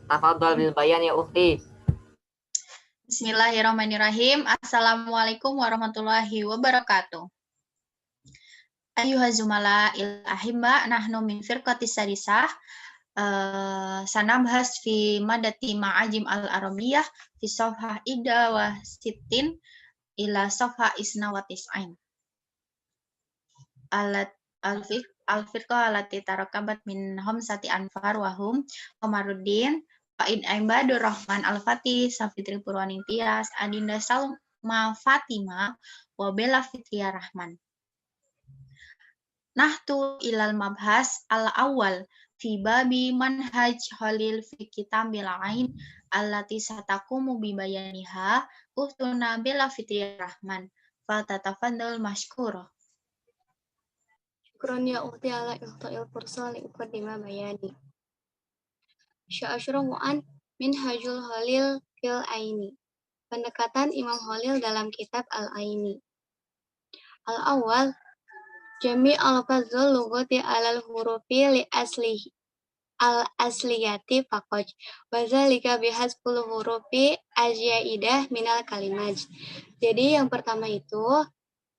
Tafadhal bil bayan ya ukhti. Bismillahirrahmanirrahim. Assalamualaikum warahmatullahi wabarakatuh. Ayyuhazumala il ahimba nahnu min firqatis sadisah sanabhas fi madati ma'ajim al-arabiyah fi safhah ida wa sittin ila safhah isna wa tis'ain. Al-firqah alati tarakabat min hamsati anfar wahum Komaruddin Fa'id Aimbadur Rahman Al-Fatih Safitri Purwaning Tias Adinda Salma Fatima Wabela Fitria Rahman. Nahtu ilal mabhas al-awwal fi babi manhaj Khalil fi kitambil ain allati satakumu bi bayaniha uhtuna Bela Fitria Rahman. Fatatafadhal mashkura. Syukron ya ukhti ala ikhtail fursal li uqaddima bayani. Sya'asyrahu'an minhajul Khalil fil aini. Pendekatan Imam Khalil dalam kitab Al-Aini. Al-awwal jami' al-fazul lughati alal hurufi li aslihi al-asliyati faqaj wa zalika bihasbul hurufi ajyaidah minal kalimat. Jadi yang pertama itu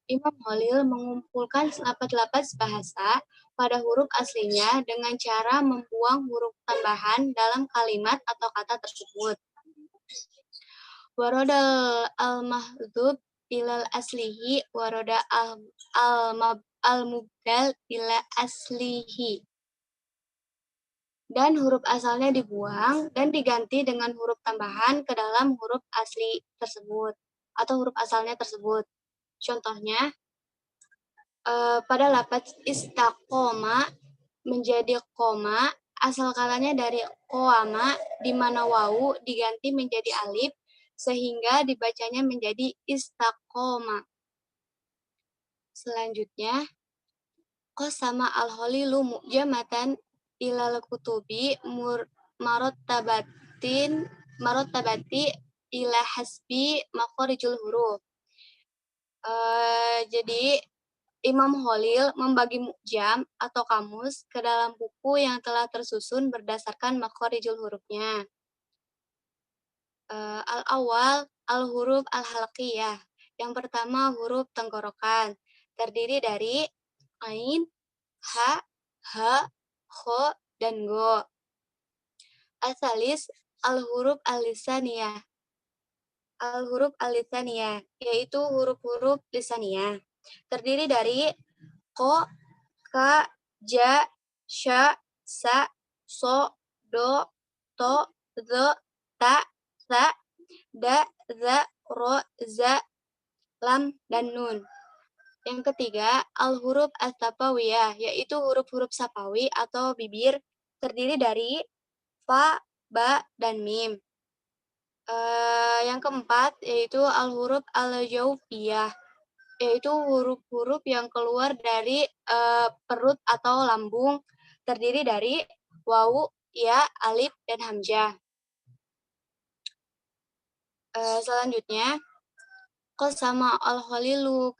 Imam Khalil mengumpulkan lapas-lapas bahasa pada huruf aslinya dengan cara membuang huruf tambahan dalam kalimat atau kata tersebut. Warodal al-mahdhub ilal aslihi waroda al-mubdal ila aslihi. Dan huruf asalnya dibuang dan diganti dengan huruf tambahan ke dalam huruf asli tersebut atau huruf asalnya tersebut. Contohnya, pada lafaz istaqoma menjadi koma, asal katanya dari qawama, di mana wawu diganti menjadi alif, sehingga dibacanya menjadi istaqoma. Selanjutnya, qasama al-Khalilu mu'jamatan ilal kutubi marottabati ila hasbi makharijul huruf. Jadi Imam Khalil membagi mu'jam atau kamus ke dalam buku yang telah tersusun berdasarkan makharijul hurufnya. Al-awwal al-huruf al-halqiyah. Yang pertama huruf tenggorokan, terdiri dari ain, ha, kho, dan go. Asalis al-huruf al-lisaniyah. Al-huruf al-lisaniyah, yaitu huruf-huruf lisaniyah. Terdiri dari ko, ka, ja, sya, sa, so, do, to, zo, ta, sa, da, za, ro, za, lam, dan nun. Yang ketiga, al-huruf as-safawiyah, yaitu huruf-huruf safawi atau bibir, terdiri dari fa, ba, dan mim. Yang keempat, yaitu al-huruf al-jawfiyah, yaitu huruf-huruf yang keluar dari perut atau lambung, terdiri dari wawu, ya, alif, dan hamzah. Selanjutnya, qasama al-Khalilu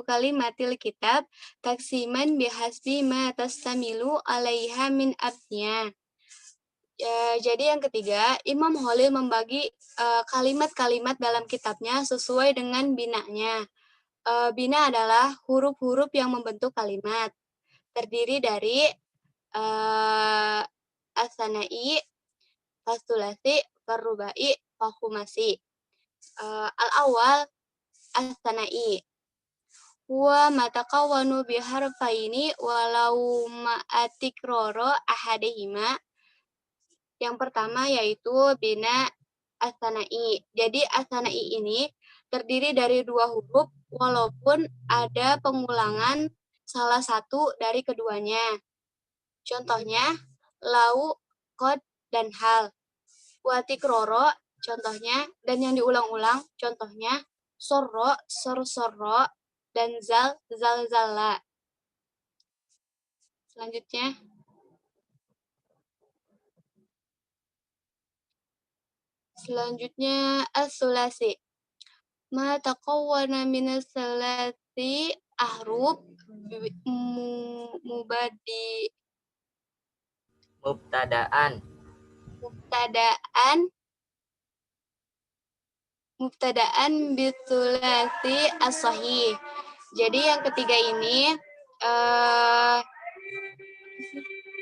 kalimatil kitab taksiman bihasbi ma tastamilu alaiha min abniya. Jadi yang ketiga, Imam Khalil membagi kalimat-kalimat dalam kitabnya sesuai dengan binanya. Bina adalah huruf-huruf yang membentuk kalimat. Terdiri dari as-sanai, fas-sulasi, far-rubai, fahumasi. Al-awwal as-sanai. Huwa matakawanu biharfaini walau ma'atikroro ahadihima. Yang pertama yaitu bina as-sanai. Jadi as-sanai ini terdiri dari dua huruf walaupun ada pengulangan salah satu dari keduanya. Contohnya lau, qad, dan hal. Watikroro contohnya, dan yang diulang-ulang contohnya sorro, sor-sorro, dan zal, zal-zalla. Selanjutnya as-sulasi. Ma taqawwana minas salasi ahruf Mubtadaan. Mubtadaan bitsulasi as-sahih. Jadi yang ketiga ini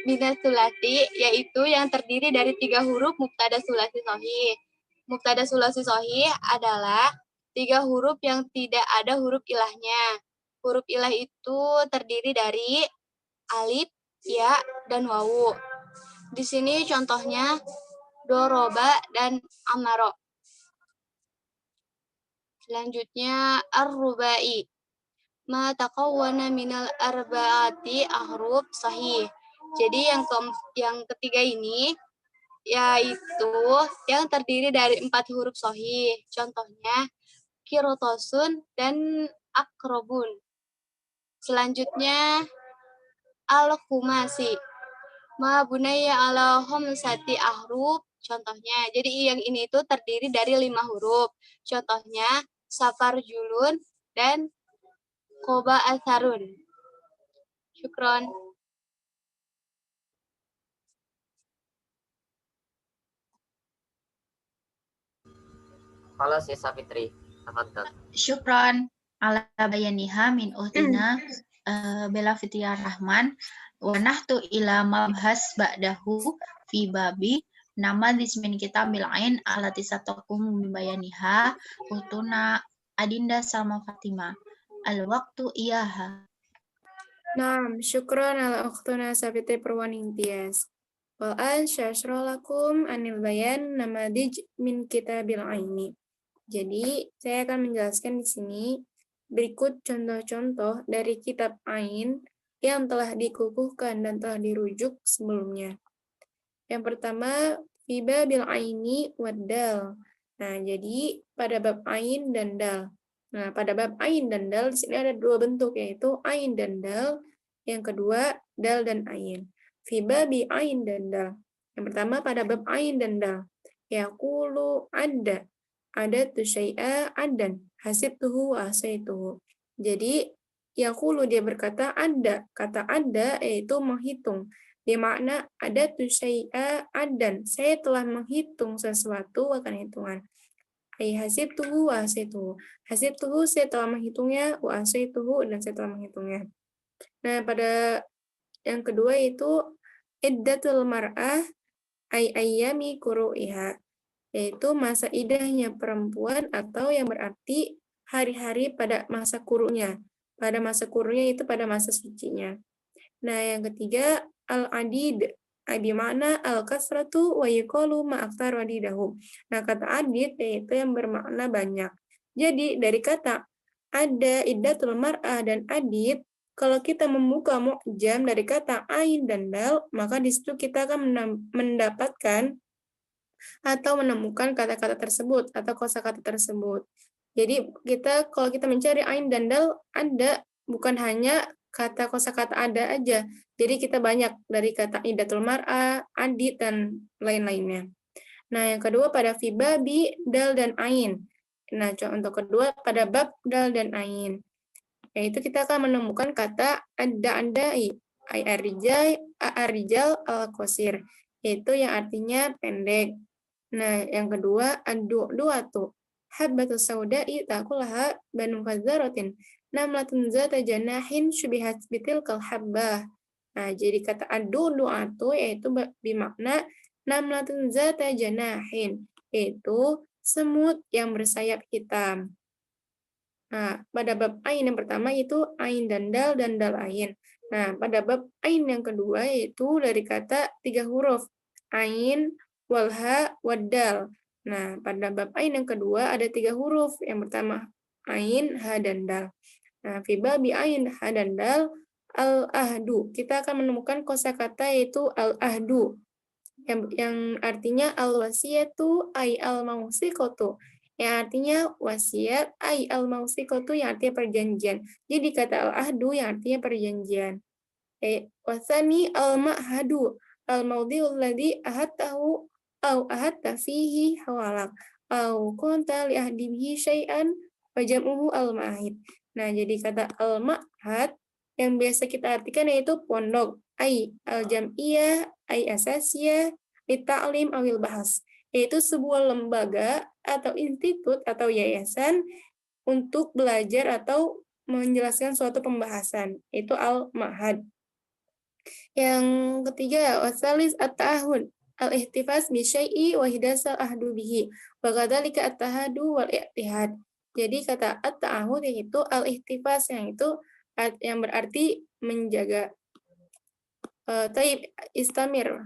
bina sulasi, yaitu yang terdiri dari 3 huruf mubtada sulasi sahih. Mubtada sulasi sahih adalah 3 huruf yang tidak ada huruf ilahnya. Huruf ilah itu terdiri dari alif, ya, dan wawu. Di sini contohnya doroba dan amaro. Selanjutnya ar-rubai. Ma taqawwana minal arba'ati ahruf sahih. Jadi yang ketiga ini yaitu yang terdiri dari 4 huruf sahih. Contohnya kirotosun dan akrobun. Selanjutnya al-khumasi. Ma bunaya ala khamsati ahruf. Contohnya, jadi yang ini itu terdiri dari 5 huruf. Contohnya safar julun dan koba asarun. Syukron. Falas ya Safitri. Tafadhal. Syukron ala bayaniha min uhtina Bella Fitria Rahman wa nahtu ila mabhas ba'dahu fi babi nama dismin kita bil'ain ala tisatakum bayaniha utuna Adinda Salma Fatima al-waktu iyaha. Naam, syukron ala ukhtuna Safitri Purwaningtyas. Wal'an syasra lakum anil bayan namadij min kitabil aini. Jadi, saya akan menjelaskan di sini berikut contoh-contoh dari kitab Ain yang telah dikukuhkan dan telah dirujuk sebelumnya. Yang pertama, fiba bil aini waddal. Nah, jadi pada bab Ain dan dal. Nah, pada bab Ain dan dal di sini ada 2 bentuk, yaitu Ain dan dal. Yang kedua, dal dan Ain. Fiba bi Ain dan dal. Yang pertama pada bab Ain dan dal. Yaqulu ada tu syai'a adan, hasibtuhu wa asaituhu. Jadi, yaqulu dia berkata ada, kata ada yaitu menghitung. Dia makna ada tu syai'a adan, saya telah menghitung sesuatu akan hitungan. Ai hasibtuhu wa asaituhu. Hasibtuhu saya telah menghitungnya, wa asaituhu dan saya telah menghitungnya. Nah, pada yang kedua itu iddatul mar'ah ay ayyami kuru'iha, yaitu masa idahnya perempuan atau yang berarti hari-hari pada masa kurunya. Pada masa kurunya itu pada masa sucinya. Nah, yang ketiga al-adid, di mana al-kasratu wa yuqalu ma'aktar wadidahu. Nah, kata adid yaitu yang bermakna banyak. Jadi dari kata ada iddatul mar'ah dan adid, kalau kita membuka mu'jam dari kata ain dan dal, maka di situ kita akan mendapatkan atau menemukan kata-kata tersebut atau kosakata tersebut. Jadi kalau kita mencari ain dan dal, ada bukan hanya kata kosakata ada aja. Jadi kita banyak dari kata iddatul mar'ah, adid dan lain-lainnya. Nah, yang kedua pada fi babi dal dan ain. Nah, untuk kedua pada bab dal dan ain. Yaitu kita akan menemukan kata ada-andai, ar-rijal al-qasir, yaitu yang artinya pendek. Nah, yang kedua, ad-du'atu, habbatu sauda'i ta'kulaha banu fazzaratin, namlatun zata janahin syubihat bitilkal habbah. Nah, jadi kata ad-du'atu yaitu bermakna namlatun zata janahin, yaitu semut yang bersayap hitam. Nah, pada bab ain yang pertama itu ain dan dal ain. Nah, pada bab ain yang kedua yaitu dari kata 3 huruf, ain, walha, waddal. Nah, pada bab ain yang kedua ada 3 huruf. Yang pertama ain, ha, dan dal. Nah, fi babi ain, ha, dan dal, al-ahdu. Kita akan menemukan kosakata yaitu al-ahdu. Yang artinya al-wasiyatu ay al-mausiqatu. Yang artinya wasiat ay al-mausiqatu yang artinya perjanjian. Jadi kata al-ahdu yang artinya perjanjian. Wasani al-ma'hadu al-maudhi'u alladhi ahadtahu au ahadta fihi hawalak au kunta li ahdi bihi syai'an wa jam'uhu al-ma'hid. Nah, jadi kata al-ma'had yang biasa kita artikan yaitu pondok, ai al-jam'iyah, ai asasiyah, lita'lim awil bahas, yaitu sebuah lembaga atau institut atau yayasan untuk belajar atau menjelaskan suatu pembahasan, itu al-ma'had. Yang ketiga, wasalis at-ta'ahud, al-ihtifaz bi syai'i wa hidasal ahdu bihi, wa kadzalika at-tahadu wal i'tihad. Jadi kata at-ta'ahud yaitu al-ihtifaz, yang berarti menjaga. Taib istamir.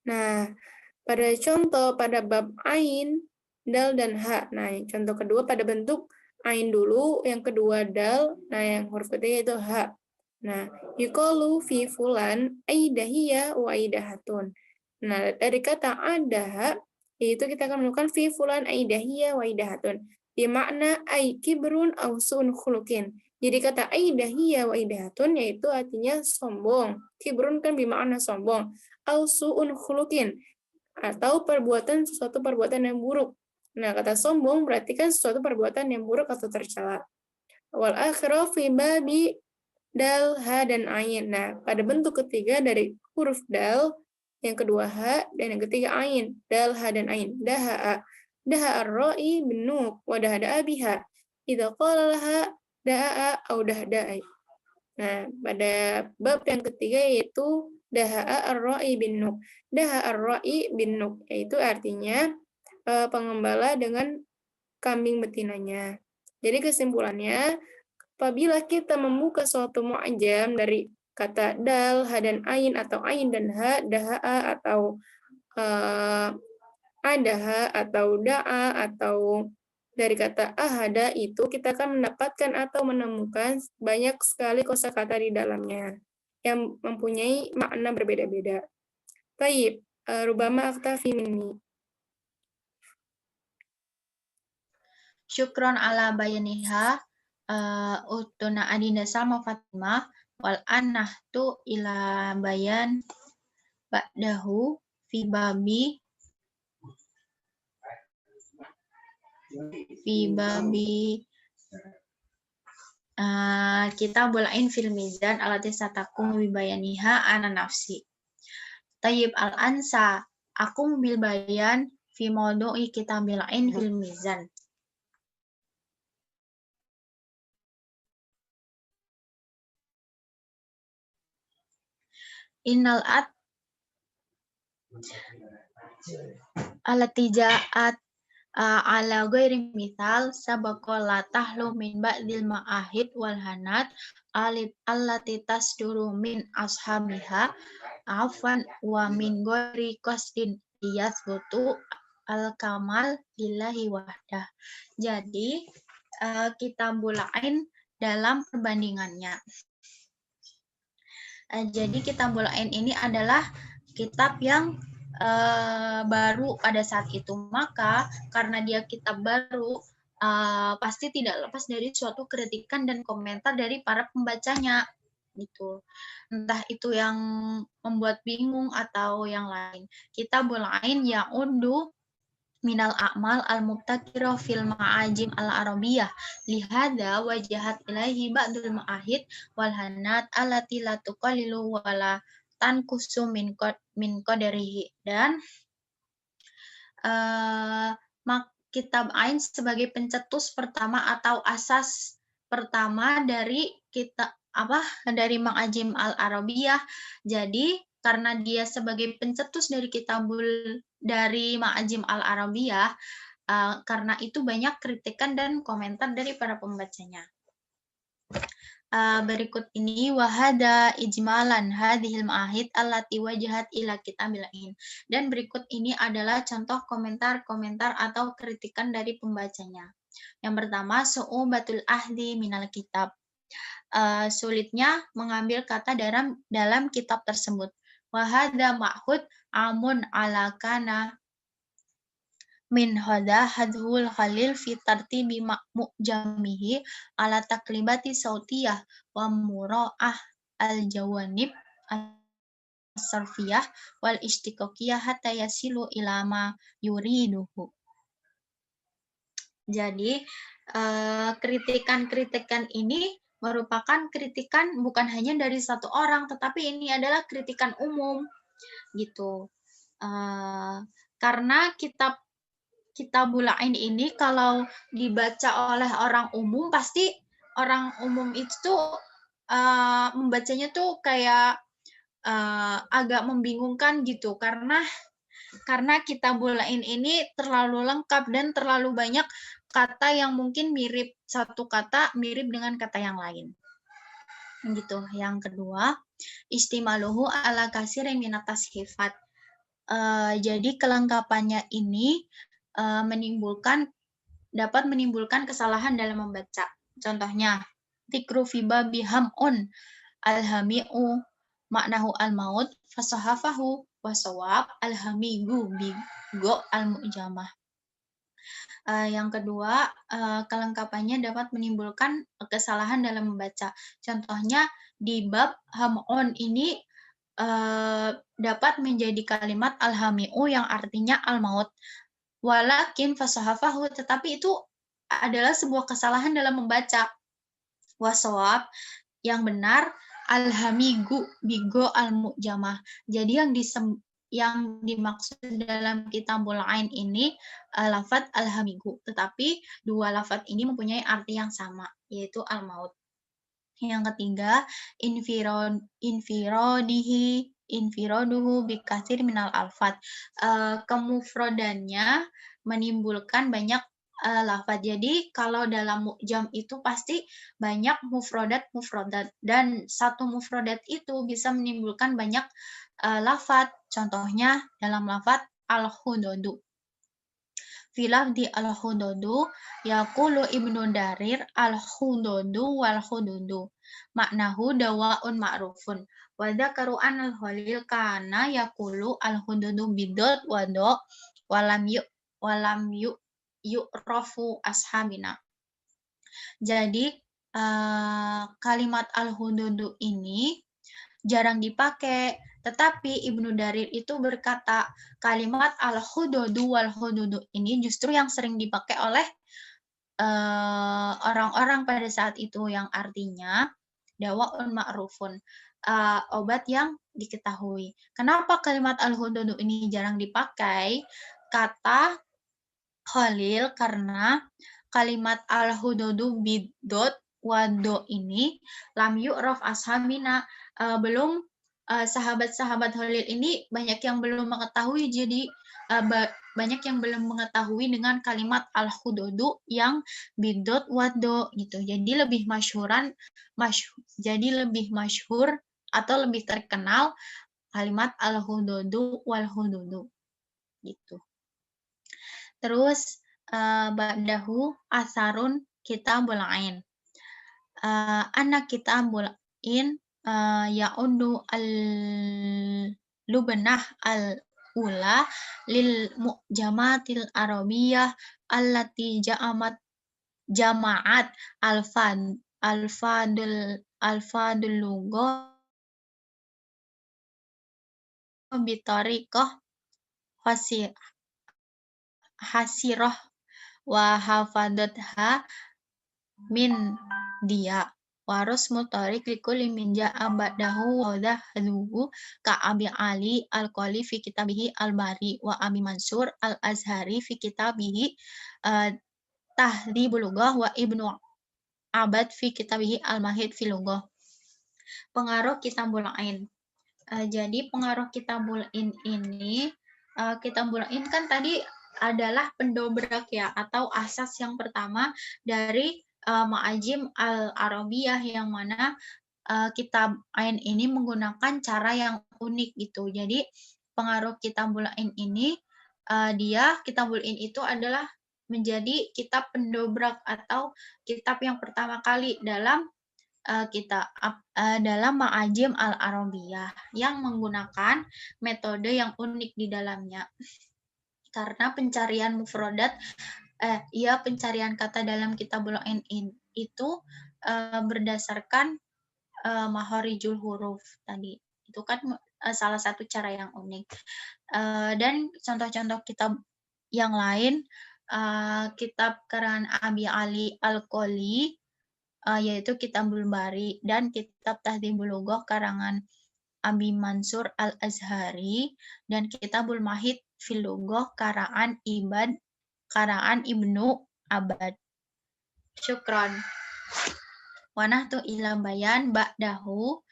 Nah, pada contoh pada bab ain, dal dan ha. Nah, contoh kedua pada bentuk ain dulu, yang kedua dal, nah yang huruf ketiga itu ha. Nah, yuqalu fi fulan aidahiyah wa aidahatun. Nah, dari kata adaha itu kita akan menemukan fi fulan aidahiyah wa aidahatun. Di makna ai kibrun aw su'un khuluqin. Jadi kata aidahiyah wa aidahatun yaitu artinya sombong. Kibrun kan bermakna sombong. Aw su'un khuluqin atau sesuatu perbuatan yang buruk. Nah, kata sombong berarti kan sesuatu perbuatan yang buruk atau tercela. Wal akhirah fi babi dal, ha, dan ain. Nah, pada bentuk ketiga dari huruf dal, yang kedua ha, dan yang ketiga ain. Dal, ha, dan ain. Daha'a. Daha'a ar-ra'i bin nuk, wa dahada'a biha. Idza qala laha da'a au dahda'i. Nah, pada bab yang ketiga yaitu daha'a ar-ra'i bin nuk. Daha'a ar-ra'i bin nuk, yaitu artinya pengembala dengan kambing betinanya. Jadi kesimpulannya, apabila kita membuka suatu mu'jam dari kata dal, ha, dan ain, atau ain dan ha, daha'a, atau adaha, atau da'a, atau dari kata ahada, itu kita akan mendapatkan atau menemukan banyak sekali kosakata di dalamnya yang mempunyai makna berbeda-beda. Taib, rubama aktafi minni. Syukron ala bayaniha utuna adinda sama Fatimah wal anahtu ila bayan ba'dahu fi babi kita bolain fil mizan alati satakum bi bayaniha ana nafsi. Tayyib al ansa akum bil bayan fi maudu'i kita bolain fil mizan. Innal at alati ja'at ala ghairi mithal sabaqa la tahlu min ba'dil ma'ahid wal hanat allati tasduru min ashabiha afan wa min ghairi qasdin yathbutu al kamal lillahi wahdah. Jadi kita bulain dalam perbandingannya. Jadi kitab Bulain ini adalah kitab yang baru pada saat itu. Maka karena dia kitab baru, pasti tidak lepas dari suatu kritikan dan komentar dari para pembacanya. Gitu. Entah itu yang membuat bingung atau yang lain. Kitab Bulain ya'uddu minal a'mal al-mubtakirah fil ma'ajim al-arabiyah lihada wajahat ilaihi ba'dul ma'ahid wal hanat allati la tuqallilu wa la tankusu min qadarihi. Dan kitab Ain sebagai pencetus pertama atau asas pertama dari dari Ma'ajim al-Arabiyah. Jadi karena dia sebagai pencetus dari dari Ma'ajim al-Arabiyah, karena itu banyak kritikan dan komentar dari para pembacanya. Berikut ini wahada ijmalan hadhil ma'ahid allati wajahat ila kitabil ain. Dan berikut ini adalah contoh komentar-komentar atau kritikan dari pembacanya. Yang pertama, su'ubatul ahdi minal kitab. Sulitnya mengambil kata dalam kitab tersebut. Wahada ma'hud amun ala kana min hada hadhul khalil fi tartibi mu'jamihi ala taklibati sautiyah wa mura'ah al-jawanib as-sarfiyah wal istiqaqiyah hatta yasilu ila ma yuriduhu. Jadi kritikan-kritikan ini merupakan kritikan bukan hanya dari satu orang, tetapi ini adalah kritikan umum gitu. Karena Kitabul Ain ini kalau dibaca oleh orang umum, pasti orang umum itu tuh membacanya tuh kayak agak membingungkan gitu, karena Kitabul Ain ini terlalu lengkap dan terlalu banyak kata yang mungkin mirip, satu kata mirip dengan kata yang lain. Gitu. Yang kedua, istimaluhu ala katsirin minat tasghifat. Jadi kelengkapannya ini dapat menimbulkan kesalahan dalam membaca. Contohnya, tikru fi babi ham'un alhami'u maknahu al-maut fasahafahu wasawab alhamigu bigo al-mu'jamah. Yang kedua, kelengkapannya dapat menimbulkan kesalahan dalam membaca. Contohnya, di bab ham'un ini dapat menjadi kalimat alhami'u yang artinya al-maut. Walakin fasahafahu, tetapi itu adalah sebuah kesalahan dalam membaca. Wasawab, yang benar, alhamigu bigo al-mu'jamah. Jadi yang dimaksud dalam Kitabul Ain ini lafadz alhamigu, tetapi dua lafadz ini mempunyai arti yang sama, yaitu al-maut. Yang ketiga, infiraduhu bikatsir minal alfat. Kemufrodannya menimbulkan banyak lafaz. Jadi kalau dalam mu'jam itu pasti banyak mufrodat, dan satu mufrodat itu bisa menimbulkan banyak lafaz. Contohnya dalam lafaz al-hududu. Filafdi al-hududu yaqulu Ibnu Darir al-hududu wal-hududu maknahu dawaun ma'rufun wa dzakaru anal Khalil kana yaqulu al-hududu bidot wado walam yu'rafu ashabina. Jadi kalimat al-hududu ini jarang dipakai, tetapi Ibnu Darir itu berkata kalimat al-hududu wal-hududu ini justru yang sering dipakai oleh orang-orang pada saat itu, yang artinya dawaun ma'rufun, obat yang diketahui. Kenapa kalimat al-hududu ini jarang dipakai? Kata Khalil, karena kalimat al-hududu bidot wado ini lam yu'raf ashabina, belum sahabat-sahabat Khalil ini banyak yang belum mengetahui, jadi banyak yang belum mengetahui dengan kalimat al-hududu yang bidot wado gitu. Jadi lebih masyhur atau lebih terkenal kalimat al-hududu wal-hududu gitu. Terus ba'dahu asarun Kitabul Ain. Anak Kitabul Ain ya'udu al-lubnah al-ula lil mu'jamatil arabiyyah allati jama'at alfadul lugha bitariqah hasirah wa hafadatha min dia warus mutarik likulli min ja'a ba'dahu wa dahluhu ka Abi Ali al-Qali fi kitabihi al-Bari wa Abi Mansur al-Azhari fi kitabihi Tahdhibul Lughah wa Ibnu Abad fi kitabihi al-Mahid fi Lughah. Pengaruh Kitabul Ain. Jadi pengaruh Kitabul Ain ini, Kitabul Ain kan tadi adalah pendobrak ya, atau asas yang pertama dari Ma'ajim al-Arabiyah, yang mana Kitab Ain ini menggunakan cara yang unik gitu. Jadi pengaruh Kitabul Ain ini, Kitabul Ain itu adalah menjadi kitab pendobrak atau kitab yang pertama kali dalam dalam Ma'ajim al-Arabiyah yang menggunakan metode yang unik di dalamnya. Karena pencarian mufrodat, pencarian kata dalam Kitabul Ain itu berdasarkan mahorijul huruf tadi. Itu kan salah satu cara yang unik. Dan contoh-contoh kitab yang lain kitab karangan Abi Ali Al-Qoli, yaitu Kitabul Bari, dan kitab Tahdzibul Lughah karangan Abi Mansur Al-Azhari, dan Kitabul Mahid fil Lughah karangan Ibnu Abad. Syukron. Wanahtu ila bayan ba'dahu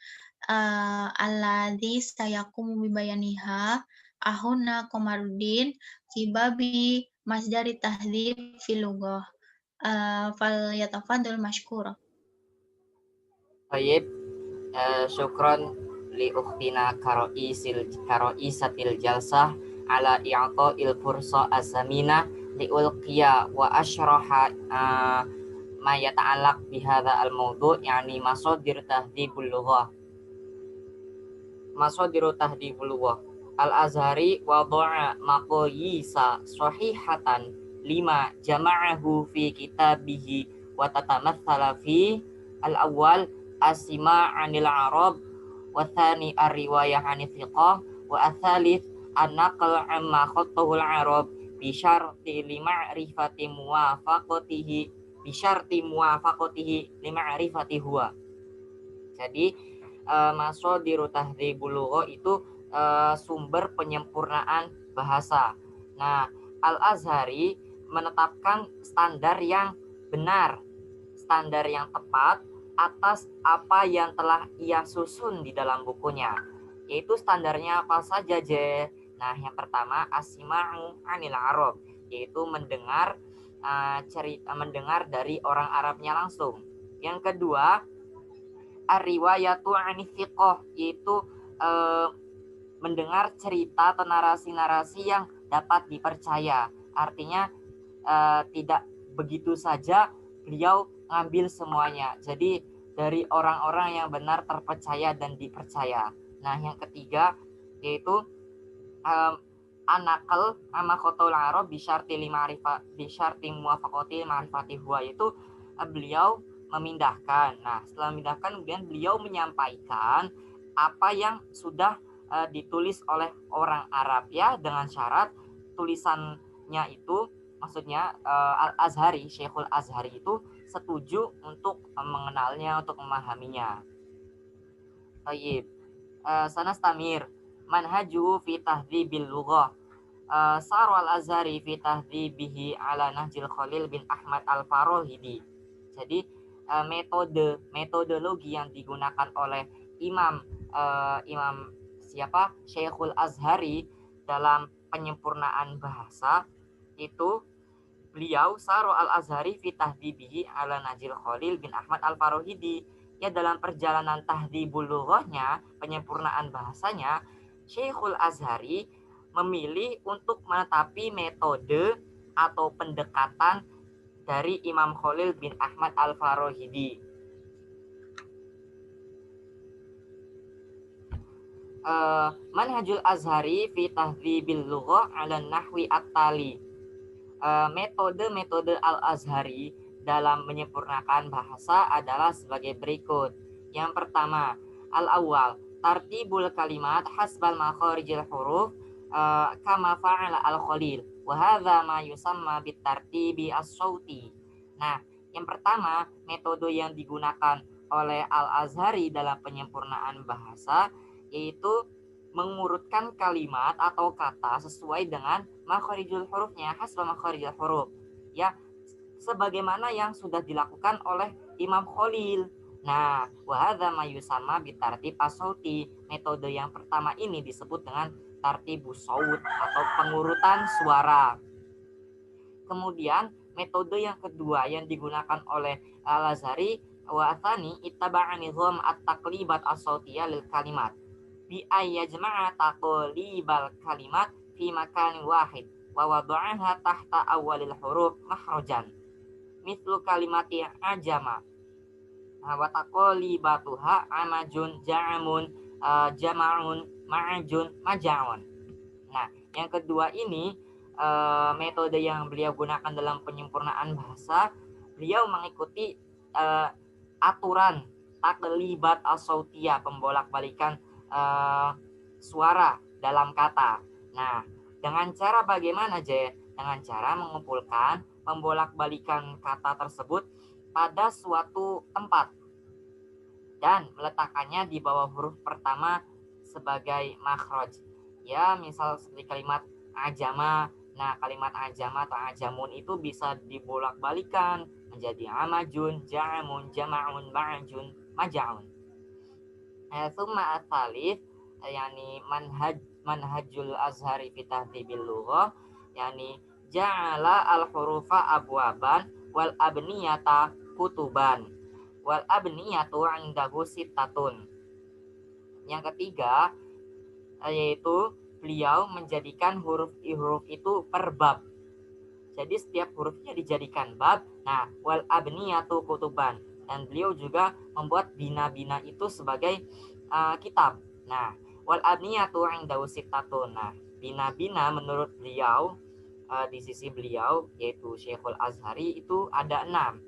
alladzi sayaqumu bibayaniha ahuna Komarudin fi babi masdari tahdzib fil lughah. Fal yatafadhal mashkur. Baik, syukron li ukhtina karoisatil jalsah ala i'ta'il fursa az-zamina li ulqiya wa asyraha ma yata'allaq bihadza al-mawdu' yani masadir tahdhibul lughah. Masadiru tahdhibul lughah. Al-Azhari wada'a maqayisa sahihatan lima jama'ahu fi kitabihi wa tatamatsala fi al-awwal as-sima' 'anil Arab wa tsani ar-riwayah 'anil thiqah wa ats-tsalits an-naql 'amma khattahu al-Arab bi syarti lima'rifati muwafaqatihi lima'rifati huwa. Jadi masadiru tahdhibul lughah itu sumber penyempurnaan bahasa. Nah, Al-Azhari menetapkan standar yang benar, standar yang tepat atas apa yang telah ia susun di dalam bukunya. Yaitu standarnya apa saja, Je? Nah, yang pertama as-sima'u 'anil Arab, yaitu mendengar mendengar dari orang Arabnya langsung. Yang kedua, ar-riwayatu 'anil thiqah, yaitu mendengar cerita atau narasi-narasi yang dapat dipercaya. Artinya tidak begitu saja beliau ngambil semuanya. Jadi dari orang-orang yang benar, terpercaya dan dipercaya. Nah, yang ketiga yaitu an-naql amma khatul Arab bi syarti muwafaqati ma'rifati huwa, yaitu beliau memindahkan. Nah, setelah memindahkan kemudian beliau menyampaikan apa yang sudah ditulis oleh orang Arab, ya, dengan syarat tulisannya itu, maksudnya Al-Azhari, Syekhul Azhari itu setuju untuk mengenalnya, untuk memahaminya. Baik, sanastamir manhaju fi tahdhibil lughah. Sar Al-Azhari fi tahdhibihi ala Nahjil Khalil bin Ahmad Al-Farahidi. Jadi metodologi yang digunakan oleh Imam Syekhul Azhari dalam penyempurnaan bahasa itu, beliau Saro Al-Azhari fi tahdhibihi ala Nahjil Khalil bin Ahmad Al-Farahidi, ya, dalam perjalanan tahdhibul lughahnya, penyempurnaan bahasanya, Syekhul Azhari memilih untuk menetapi metode atau pendekatan dari Imam Khalil bin Ahmad Al-Farahidi. Manhajul Azhari fi tahdhibil lughah ala nahwi at-tali. Metode Al-Azhari dalam menyempurnakan bahasa adalah sebagai berikut. Yang pertama, al-awwal tartibul kalimat hasbal makharijil huruf kama fa'ala al-Khalil wa hadza ma yusamma bitartibi as-sauti. Nah, yang pertama, metode yang digunakan oleh Al-Azhari dalam penyempurnaan bahasa yaitu mengurutkan kalimat atau kata sesuai dengan makharijul hurufnya, hasbal makharijul huruf, ya, sebagaimana yang sudah dilakukan oleh Imam Khalil. Nah, wa hadza ma yusamma bitartib as-sauti. Metode yang pertama ini disebut dengan tartibus saut atau pengurutan suara. Kemudian metode yang kedua yang digunakan oleh Al-Azhari, wa atsani ittaba'a nizam at-taqlibat as-sautiyah lil kalimat bi ayyajma'a taqlibal kalimat fi makanin wahid wa wada'aha tahta awwalil huruf mahrajan mithlu kalimati ajama wa taqlibatuha amajun ja'amun jama'un ma'ajun maja'un. Nah, yang kedua ini metode yang beliau gunakan dalam penyempurnaan bahasa, beliau mengikuti aturan taqlibat as-sautiyah, pembolak-balikan suara dalam kata. Nah, dengan cara bagaimana, Je? dengan cara mengumpulkan, membolak-balikan kata tersebut pada suatu tempat dan meletakkannya di bawah huruf pertama sebagai makhraj. Ya, misal seperti kalimat ajama. Nah, kalimat ajama atau ajamun itu bisa dibolak-balikan menjadi amajun, ja'amun, jama'un, ba'jun, maja'un. Summa as-salif yani manhajul azhari fi tahdzibil lughah yani ja'ala al-hurufa abwaban wal abniyata kutuban wal abniyatu 'indahu sittatun. Yang ketiga yaitu beliau menjadikan huruf itu per bab. Jadi setiap hurufnya dijadikan bab. Nah, wal abniyatu kutuban, dan beliau juga membuat bina-bina itu sebagai kitab. Nah, wal abniyatu 'indahu sittatun. Nah, bina-bina menurut beliau di sisi beliau yaitu Syekhul Azhari itu ada 6.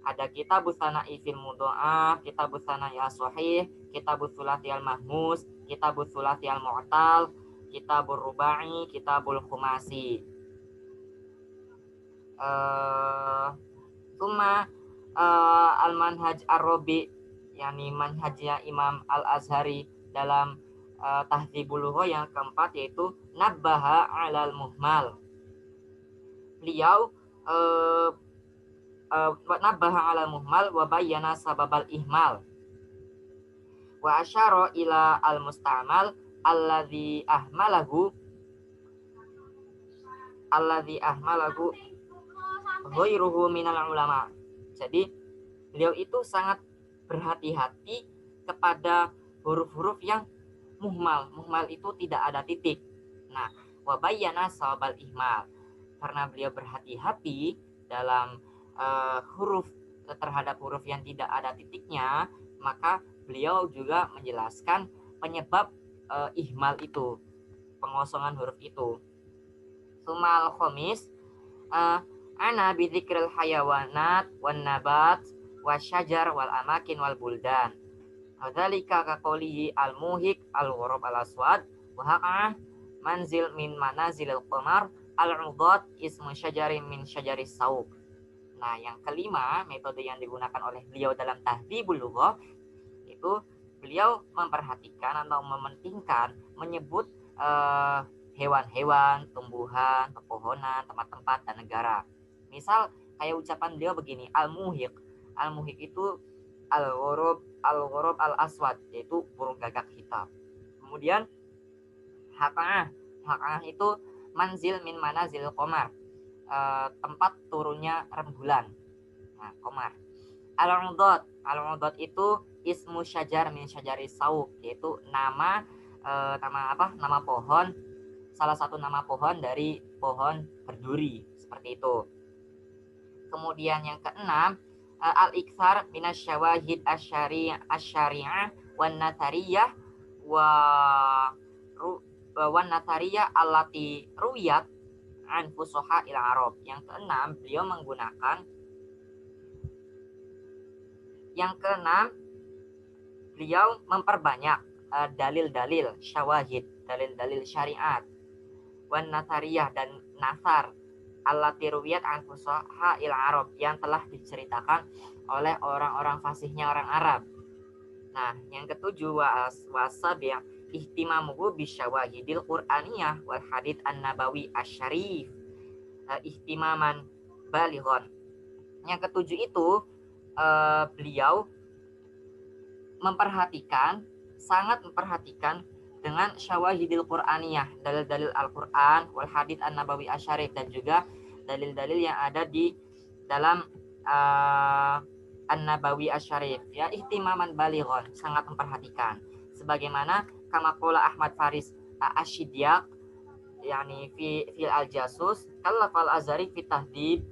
Ada kitabus sana'i fil mudha'af, kitabus sana'i as-sahih, kitabus sulasi al-mahmus, kitabus sulasi al-mu'tal, kitabur rubai, kitabul khumasi. Summa al-manhaj ar-rabi yakni manhajnya Imam Al-Azhari dalam tahdzibul lughah yang keempat yaitu nabbaha 'alal muhmal. Beliau nabbaha 'alal muhmal wa bayyana sababal ihmal wa asyara ila al-musta'mal alladzi ahmalahu ghairuhu minal ulama. Jadi beliau itu sangat berhati-hati kepada huruf-huruf yang muhmal. Muhmal itu tidak ada titik. Nah, wa bayyana sawabal ihmal. Karena beliau berhati-hati dalam terhadap huruf yang tidak ada titiknya, maka beliau juga menjelaskan penyebab ihmal itu, pengosongan huruf itu. Sumal khomis ana bidzikril hayawanat wan nabat wasyajar wal amakin wal buldan. Dzalika kaqaulihi al muhik al ghurab al aswad wa haqah manzil min manazilil qamar al udad ismu syajarin min syajaris sauq. Nah, yang kelima metode yang digunakan oleh beliau dalam tahdzibul lughah itu beliau memperhatikan atau mementingkan menyebut hewan-hewan, tumbuhan, pepohonan, tempat-tempat, dan negara. Misal kayak ucapan beliau begini, al-muhiq. Al-muhiq itu al-ghurab al-aswad, yaitu burung gagak hitam. Kemudian haqa'ah. Haqa'ah itu manzil min manazil qamar, tempat turunnya rembulan. Nah, qamar. Al-udad. Al-udad itu ismu syajar min syajari sauq, yaitu nama pohon, salah satu nama pohon dari pohon berduri, seperti itu. Kemudian yang keenam, al-iktsar minasyawahid asyari'ah wan nathariyah wan nathariyah allati ruwiyat an fusuha il arab. Yang keenam, beliau memperbanyak dalil-dalil syawahid, dalil-dalil syariat, wan nathariyah dan nasar, allati ruwiyat an fusaha il arab, yang telah diceritakan oleh orang-orang fasihnya orang Arab. Nah, yang ketujuh wasabi' ihtimamuhu bisyawahidil qur'aniyah wal hadits an-nabawi asy-syarif ihtimaman balighon. Yang ketujuh itu beliau sangat memperhatikan dengan syawahidil qur'aniyah, dalil-dalil Al-Qur'an, wal hadits an-nabawi asy-syarif, dan juga dalil-dalil yang ada di dalam an-nabawi asy-syarif, ya, ihtimaman balighon, sangat memperhatikan. Sebagaimana kama qala Ahmad Faris Asy-Syidyak yakni fil al-jasus kallafal azhari fi tahdhib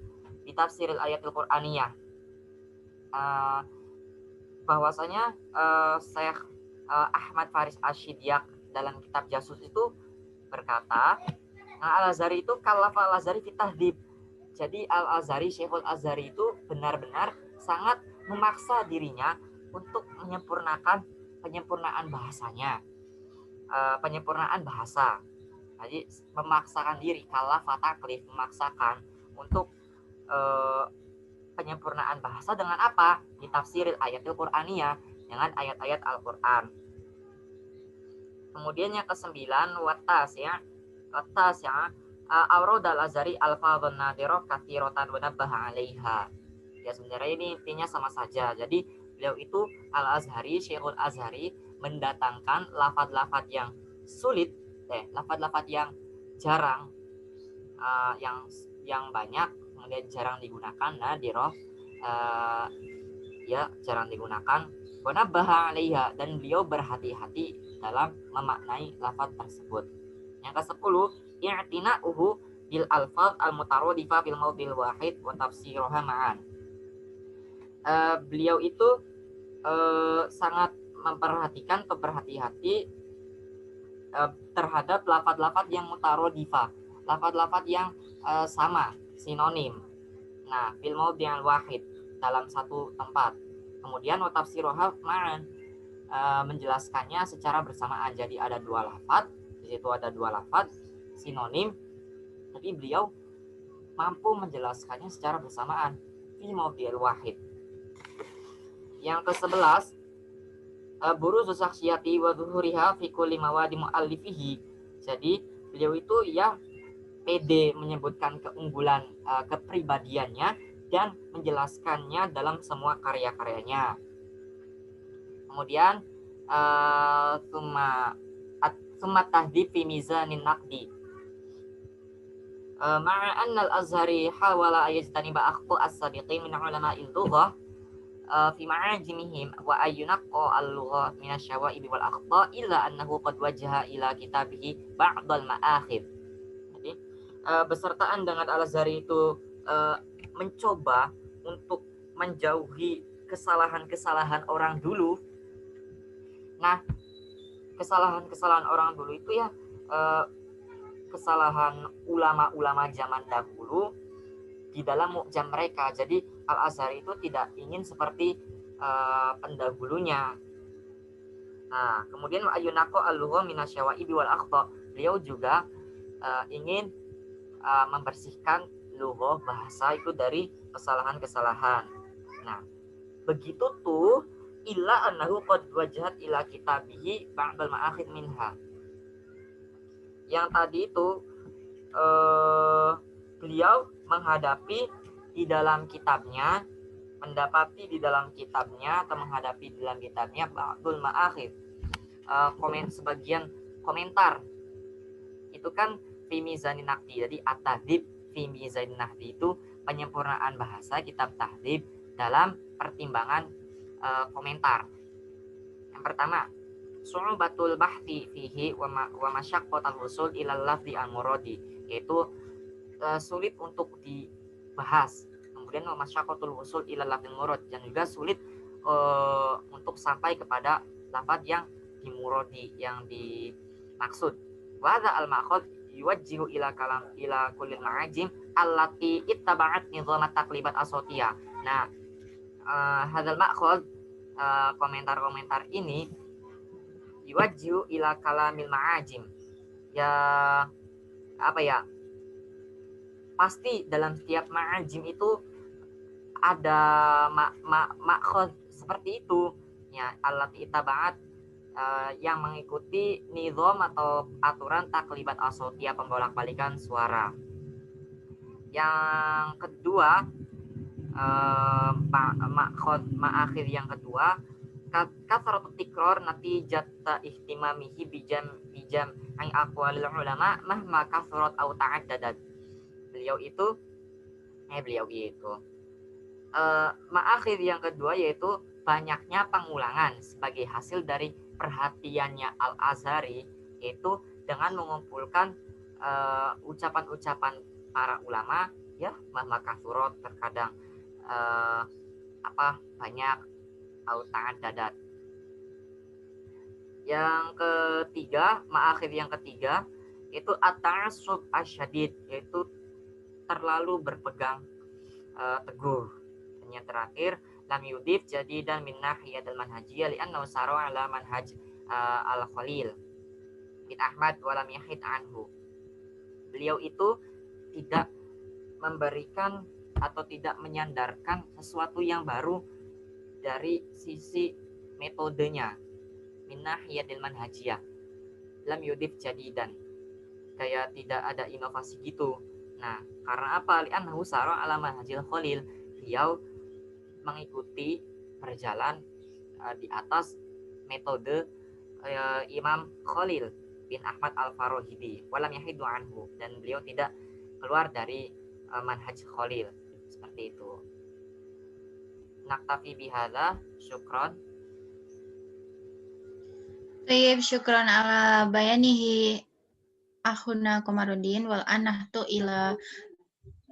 bi tafsiril ayatil qur'aniyah, bahwasanya Syekh Ahmad Faris Asy-Syidyak dalam kitab Jasus itu berkata, Al-Azhari itu kallafa Al-Azhari fi tahdhib. Jadi Al-Azhari, Syekhul Azhari itu benar-benar sangat memaksa dirinya untuk penyempurnaan bahasanya, penyempurnaan bahasa. Jadi memaksakan diri, kalafa taklif, memaksakan untuk penyempurnaan bahasa dengan apa? Ditafsiril ayatul Qur'aniyah, dengan ayat-ayat Al-Qur'an. Kemudian yang kesembilan, watas ya. Auradal azhari alfadhun nadhirah katsiratan wa nabbaha 'alaiha. Ya sebenarnya ini intinya sama saja. Jadi beliau itu Al-Azhari, Syekhul Azhari mendatangkan lafaz-lafaz yang sulit, lafaz-lafaz yang jarang, yang banyak, kemudian jarang digunakan, nadhirah, ya jarang digunakan, wa nabbaha 'alaiha, dan beliau berhati-hati dalam memaknai lafaz tersebut. Yang ke-10, i'tina'uhu bil alfaz al-mutaradifah fil mawdil wahid wa tafsiruha ma'an. Beliau itu sangat memperhatikan atau berhati-hati terhadap lafaz-lafaz yang mutaradifah, lafaz-lafaz yang sama, sinonim. Nah, fil mawdil wahid, dalam satu tempat. Kemudian wa tafsiruha ma'an, menjelaskannya secara bersamaan. Jadi ada dua lafaz, di situ ada dua lafaz sinonim, tapi beliau mampu menjelaskannya secara bersamaan fi mawdhi'il wahid. Yang ke-11, buruzu syakhsiyati wa zuhuriha fi kulli mawadi mu'allifihi. Jadi beliau itu ya pede menyebutkan keunggulan kepribadiannya dan menjelaskannya dalam semua karya-karyanya. Kemudian summa tahdhib fi mizanin naqdi. Ma'a anna al-Azhari hawala ayajtaniba akhta as-sabiqin min ulama'il lughah fi ma'ajimihim wa ayyunaqqa al-lughah min asy-syawa'ib wal akhta illa annahu qad wajaha ila kitabihi ba'dal ma'akhid. Jadi besertaan dengan Al-Azhari itu mencoba untuk menjauhi kesalahan-kesalahan orang dulu. Nah, kesalahan-kesalahan orang dulu itu ya kesalahan ulama-ulama zaman dahulu di dalam mu'jam mereka. Jadi Al-Azhari itu tidak ingin seperti pendahulunya. Nah, kemudian ayunaqo al-lugha minasyawa'ibi wal akhta. Beliau juga ingin membersihkan lugha, bahasa itu dari kesalahan-kesalahan. Nah, begitu tuh illa annahu qad wajahat ila kitabihi ba'dal ma'akhid minha. Yang tadi itu beliau menghadapi di dalam kitabnya, mendapati di dalam kitabnya atau menghadapi di dalam kitabnya ba'dul ma'akhid, sebagian komentar. Itu kan fi mizanin naqdi. Jadi at-tahdhib fi mizanin naqdi itu penyempurnaan bahasa kitab tahdhib dalam pertimbangan komentar. Yang pertama, su'ubatul bahthi fihi wa masyaqqatul wusul ilal lafzi al-muradi, yaitu sulit untuk dibahas. Kemudian wa masyaqqatul wusul ilal lafzi al-murad, dan juga sulit untuk sampai kepada lafaz yang dimuradi, yang dimaksud. Wa hadza al-ma'khudh yuwajjihu ila kalam ila kulli ma'ajim allati ittaba'at nizam at-taqlibat as-sawtiyah. Nah, hadzal ma'khudh, komentar-komentar ini yuwajjihu ila kalamil ma'ajim. Ya apa ya? Pasti dalam setiap ma'ajim itu ada ma'khudh seperti itu. Ya, allati ittaba'at, yang mengikuti nizam atau aturan taklibat as-sawtiyah, pembolak-balikan suara. Yang kedua, ma'akhir yang kedua, kasratu tikrar natijata ihtimamihi bijam an aqwalil ulama mahma kasrat au ta'addadat. Beliau itu ma'akhir yang kedua yaitu banyaknya pengulangan sebagai hasil dari perhatiannya Al-Azhari, itu dengan mengumpulkan ucapan-ucapan para ulama, ya mahma kasrat, terkadang banyak, au ta'addadat. Yang ketiga, ma'akhir yang ketiga itu at-ta'assub asyadid, yaitu terlalu berpegang teguh. Dan yang terakhir, lam yudif jadidan min nahiyatil manhajiyah li'annahu sara ala manhaj al-Khalil bin Ahmad wa lam yahid anhu. beliau itu tidak memberikan atau tidak menyandarkan sesuatu yang baru dari sisi metodenya, min nahiyatil manhajiyah, lam yudif jadidan, kayak tidak ada inovasi gitu. Nah, karena apa? Li'annahu sara ala manhajil Khalil, beliau mengikuti berjalan di atas metode Imam Khalil bin Ahmad Al-Farahidi, walam yahidu anhu, dan beliau tidak keluar dari manhaj Khalil, seperti itu. Naktafi bihadza, syukron. Tayyib, syukran ala bayanihi akhuna Komarudin wal anahtu ila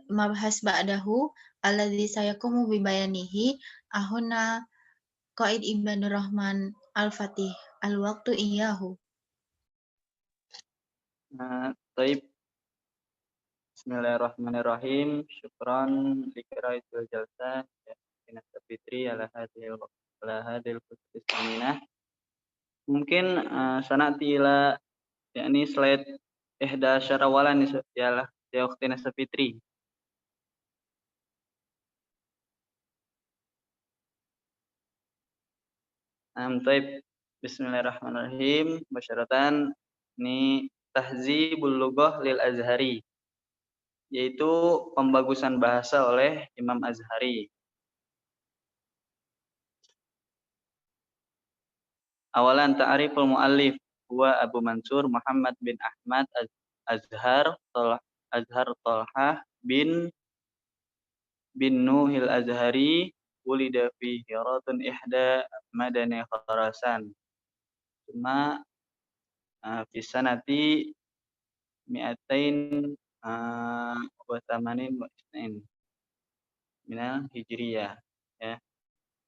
mabhas ba'dahu alladzi sayakumu bi bayanihi ahuna Qaid Ibadur Rahman Al-Fatih al-waqtu iyyahu. Taib. Bismillahirrahmanirrahim. Syukran liqiraitul jalsah ya Kinasa Fitri ala hadil khusus aminah. Mungkin sanati ila yakni slide ihda syarawalan ya waktu Nasa Fitri. Taib. Bismillahirrahmanirrahim. Masyaratan ini tahzibul lughah lil Azhari, yaitu pembagusan bahasa oleh Imam Azhari. Awalan ta'riful muallif huwa Abu Mansur Muhammad bin Ahmad Azhar Talhah bin Nuhil Azhari wulida fi Hiratun ihda madani Khurasan. Cuma fi sanati mi'atain wa thamanin wa isnin minal hijriyah ya.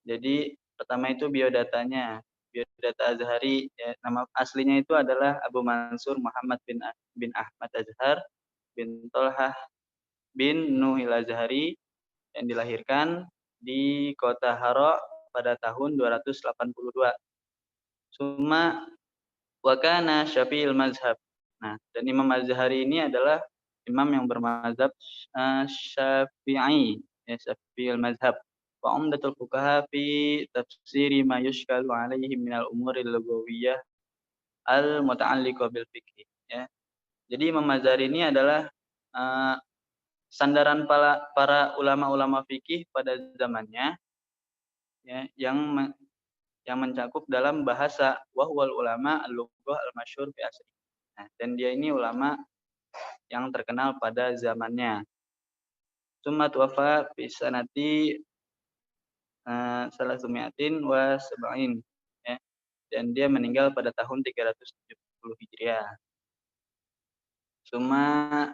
Jadi pertama itu biodatanya, biodata Azhari ya, nama aslinya itu adalah Abu Mansur Muhammad bin Ahmad Azhar bin Talhah bin Nuhil Azhari yang dilahirkan di kota Hara pada tahun 282. Summa wa kana Syafi'il mazhab. Nah, dan Imam Azhari ini adalah imam yang bermazhab Syafi'i, ya, Syafi'il mazhab. Wa umdatul fuqaha fi tafsiri ma yushkalu alaihi minal umuril lugawiyyah al muta'alliqah bil fiqh, ya. Jadi Imam Azhari ini adalah sandaran para ulama-ulama fikih pada zamannya, ya, yang mencakup dalam bahasa wahwal ulama al-lughah al-masyhur fi asri. Nah, dan dia ini ulama yang terkenal pada zamannya. Summa tuwafa fi sanati salasumiatin wa sab'in, ya. Dan dia meninggal pada tahun 370 Hijriah. Summa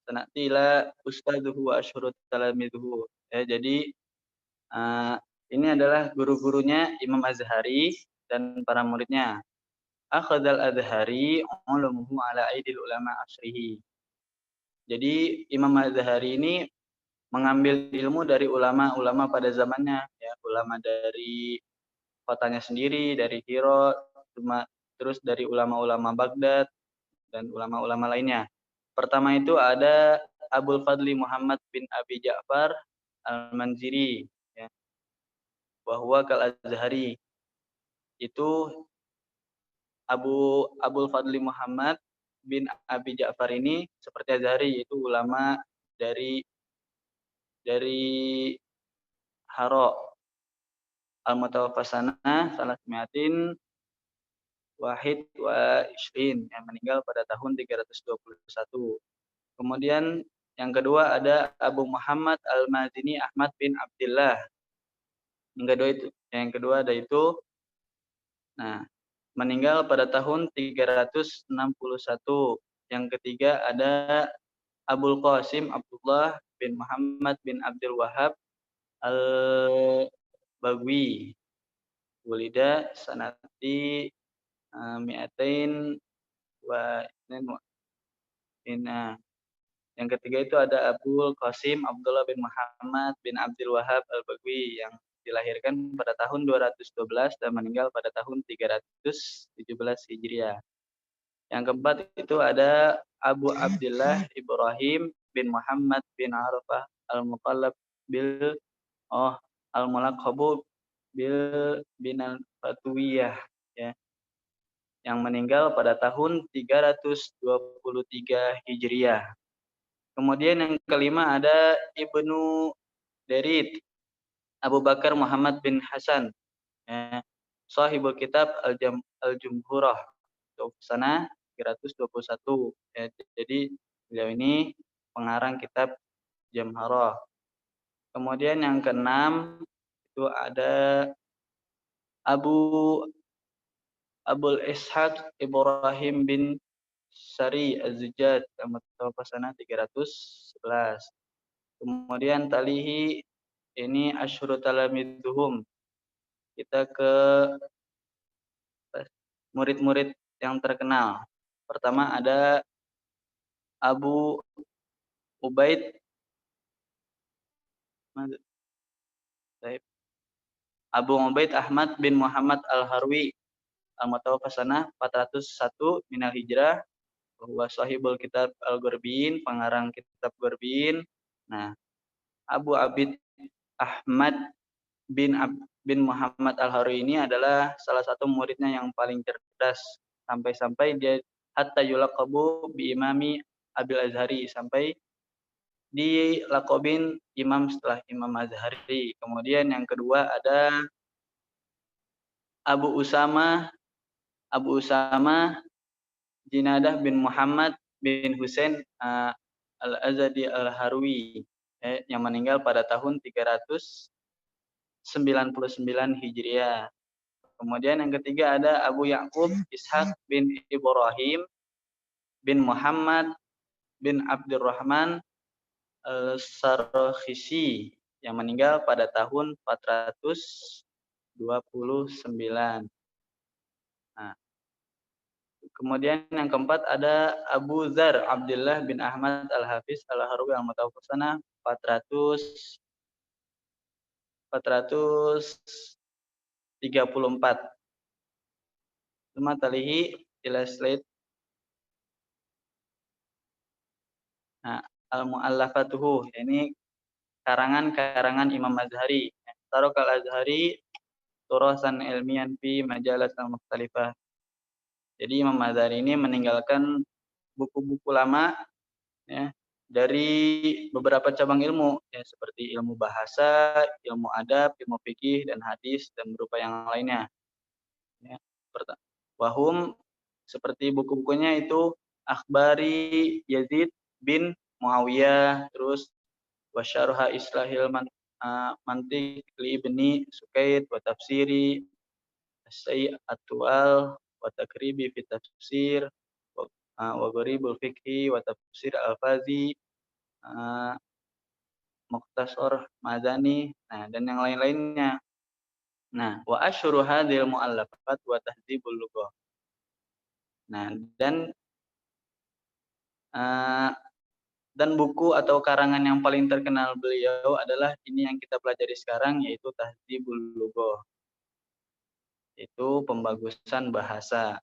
sanati ila ustadzuhu wa asyhurut talamidzuhu. Ya, jadi ini adalah guru-gurunya Imam Azhari dan para muridnya. Akhadzal Azhari ulumuhu ala aidil ulama asrihi. Jadi Imam Azhari ini mengambil ilmu dari ulama-ulama pada zamannya, ya, ulama dari kotanya sendiri, dari Hira, terus dari ulama-ulama Baghdad dan ulama-ulama lainnya. Pertama itu ada Abul Fadli Muhammad bin Abi Ja'far Al-Manziri, ya. Bahwa kal Azhari itu Abul Fadli Muhammad bin Abi Ja'far ini seperti Azhari, yaitu ulama dari Hara al-mutawaffasana salasmiatin wahid wa isrin, yang meninggal pada tahun 321. Kemudian yang kedua ada Abu Muhammad Al-Mazini Ahmad bin Abdullah. Yang kedua ada itu, nah, meninggal pada tahun 361. Yang ketiga ada Abul Qasim Abdullah bin Muhammad bin Abdul Wahab Al-Bagwi. Wulida sanati mi'atain wa ina. Yang ketiga itu ada Abul Qasim Abdullah bin Muhammad bin Abdul Wahab Al-Bagwi yang dilahirkan pada tahun 212 dan meninggal pada tahun 317 Hijriah. Yang keempat itu ada Abu Abdullah Ibrahim bin Muhammad bin Arafah al-Muqallab bil al-Mulaqabu bil binal Fatwiyah, ya, yang meninggal pada tahun 323 Hijriah. Kemudian yang kelima ada Ibnu Darid Abu Bakar Muhammad bin Hasan, ya, sahibul kitab Al-Jumhurah, sana 321. Ya, jadi beliau ini pengarang kitab Jamharah. Kemudian yang keenam itu ada Abul Ishaq Ibrahim bin Sari Az-Zujjaj, Al-Mutawaffa sana 311. Kemudian talihi ini Asyhuru Talamiduhum. Kita ke murid-murid yang terkenal. Pertama ada Abu Ubaid Ahmad bin Muhammad Al-Harwi, al-Mutawaffa sanah 401 minal hijrah, bahwa sahibul kitab Al-Ghurbiyin, pengarang kitab Ghurbiyin. Nah, Abu Abid Ahmad bin Muhammad Al-Harwi ini adalah salah satu muridnya yang paling cerdas, sampai-sampai dia hatta yulaqabu bi imami Abil Azhari, sampai dilakobin imam setelah Imam Azhari. Kemudian yang kedua ada Abu Usama Jinadah bin Muhammad bin Husain Al-Azadi Al-Harwi, yang meninggal pada tahun 399 Hijriah. Kemudian yang ketiga ada Abu Ya'qub Ishaq bin Ibrahim bin Muhammad bin Abdurrahman Al-Sarkhisi, yang meninggal pada tahun 429. Nah, kemudian yang keempat ada Abu Dzar Abdullah bin Ahmad Al-Hafiz Al-Harwi al-Mutawaffa sanah 434. Cuma talihi ila slide. Nah, al-mu'allafatuhu, ini karangan-karangan Imam Azhari. Tarokal Azhari turasan ilmian fi majalas al-mukhtalifah. Jadi Imam Azhari ini meninggalkan buku-buku lama, ya, dari beberapa cabang ilmu, ya, seperti ilmu bahasa, ilmu adab, ilmu fikih dan hadis dan berupa yang lainnya. Ya, wahum seperti buku-bukunya itu Akhbari Yazid bin Muawiyah, terus wasyarha Islahil Mantiq li Ibni Sukaid wa tafsiri As-Sayy At-Tual wa takribi fi tafsir wa gharibul fiqhi wa tafsir Al-Fazi, Mukhtasar Madani, nah, dan yang lain-lainnya. Nah, wa asyhuru hadhil mu'allafat wa tahdzibul lughah. Nah, dan buku atau karangan yang paling terkenal beliau adalah ini yang kita pelajari sekarang, yaitu Tahdzibul Lughah. Itu pembagusan bahasa.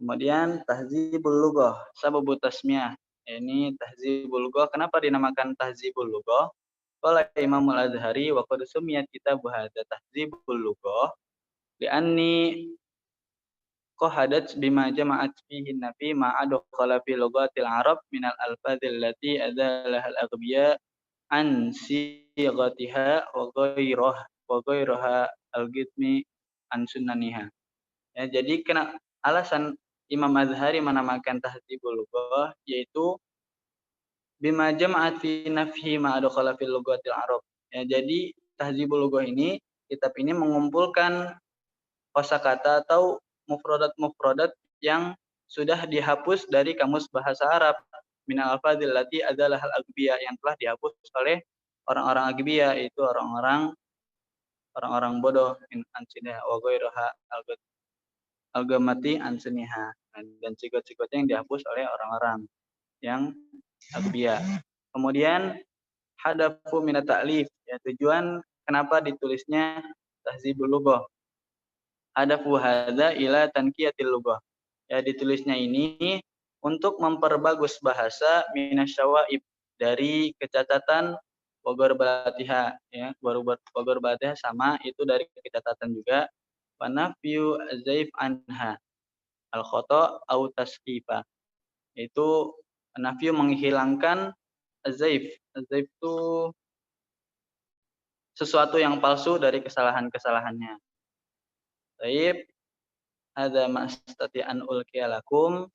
Kemudian Tahdzibul Lughah, sababut tasmiyah. Ini Tahdzibul Lughah, kenapa dinamakan Tahdzibul Lughah? Qala Imam Al-Azhari wa qad sumiyat kitab hadza Tahdzibul Lughah li'anni qahadat bima jama'at fihi nafi ma adkhala fi lughatil arab min al-alfazil lati adalah al-aghbiya an sighatiha wa ghairaha al-gitmi an sunnaniha. Ya, jadi alasan Imam Azhari menamakan Tahdzibul Lughah yaitu bima jama'at fi nafhi ma adkhala fi lughatil arab. Ya, jadi Tahdzibul Lughah ini, kitab ini mengumpulkan kosakata atau mufradat yang sudah dihapus dari kamus bahasa Arab minal alfadzil lati adalah al-aghbiya, yang telah dihapus oleh orang-orang aghbiya, itu orang-orang bodoh, min ansiniha wa ghairaha al-gamati ansiniha, dan sikot-sikotnya yang dihapus oleh orang-orang yang aghbiya. Kemudian hadafu minat ta'lif, ya, tujuan kenapa ditulisnya Tahdzibul Lughah. Hadafu hadza ila tanqiyatil lughah. ya ditulisnya ini untuk memperbagus bahasa minasyawaib dari kecacatan Bogor Balatiha ya, Bogor Balatiha sama itu dari kecacatan juga. Wanafyu zaif anha al khoto au tasqifa, itu nafyu menghilangkan zaif. Zaif itu sesuatu yang palsu dari kesalahan-kesalahannya. Baik, ada mastati an ulqiya lakum.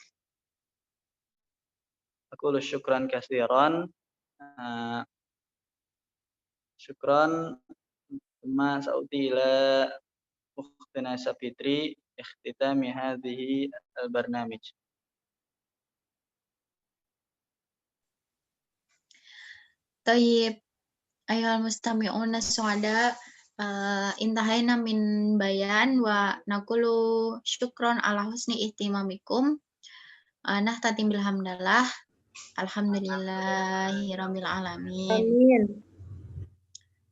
Aku syukran katsiran. Syukran ma sauti ila ukhtina Sapitri ikhtitami hadhihi al-barnamij. Tayyib, ayuhal mustami'una su'ada, intahaina min bayan wa naqulu syukron ala husni ihtimamikum. Nahtatim bilhamdalillah. Alhamdulillahi rabbil alamin. Amin.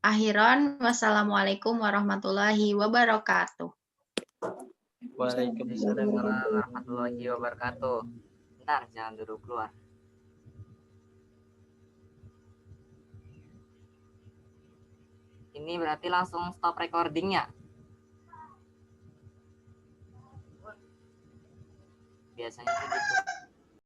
Akhiran, wassalamualaikum warahmatullahi wabarakatuh. Waalaikumsalam warahmatullahi wabarakatuh. Bentar, jangan dulu keluar. Ini berarti langsung stop recordingnya. Biasanya itu gitu.